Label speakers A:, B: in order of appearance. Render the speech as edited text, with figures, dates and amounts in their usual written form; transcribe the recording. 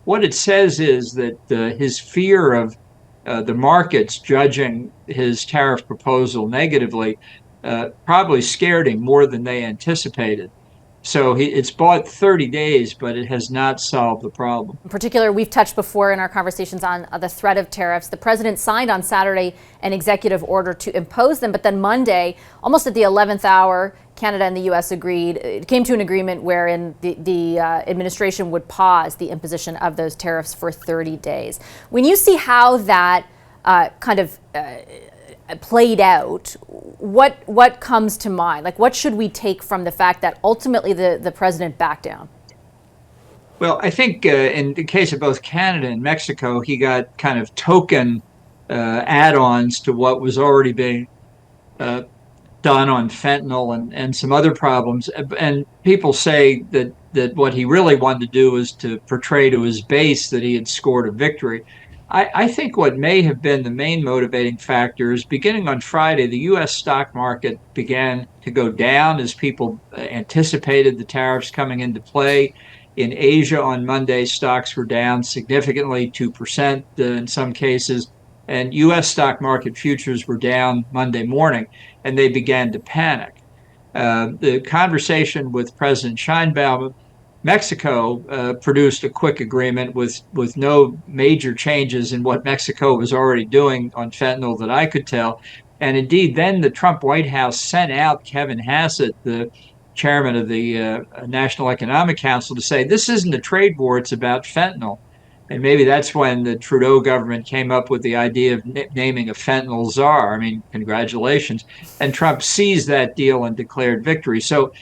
A: what it says is that his fear of the markets judging his tariff proposal negatively probably scared him more than they anticipated. So it's bought 30 days, but it has not solved the problem.
B: In particular, we've touched before in our conversations on the threat of tariffs. The president signed on Saturday an executive order to impose them, but then Monday, almost at the 11th hour, Canada and the U.S. came to an agreement wherein the administration would pause the imposition of those tariffs for 30 days. When you see how that kind of played out, what comes to mind? Like, what should we take from the fact that ultimately the president backed down?
A: Well, I think in the case of both Canada and Mexico, he got kind of token add-ons to what was already being uh, done on fentanyl and some other problems. And people say that what he really wanted to do was to portray to his base that he had scored a victory. I think what may have been the main motivating factor is beginning on Friday, the U.S. stock market began to go down as people anticipated the tariffs coming into play. In Asia on Monday, stocks were down significantly, 2% in some cases, and U.S. stock market futures were down Monday morning, and they began to panic. The conversation with President Scheinbaum, Mexico produced a quick agreement with no major changes in what Mexico was already doing on fentanyl that I could tell. And indeed, then the Trump White House sent out Kevin Hassett, the chairman of the National Economic Council, to say this isn't a trade war, it's about fentanyl. And maybe that's when the Trudeau government came up with the idea of naming a fentanyl czar. I mean, congratulations. And Trump seized that deal and declared victory. So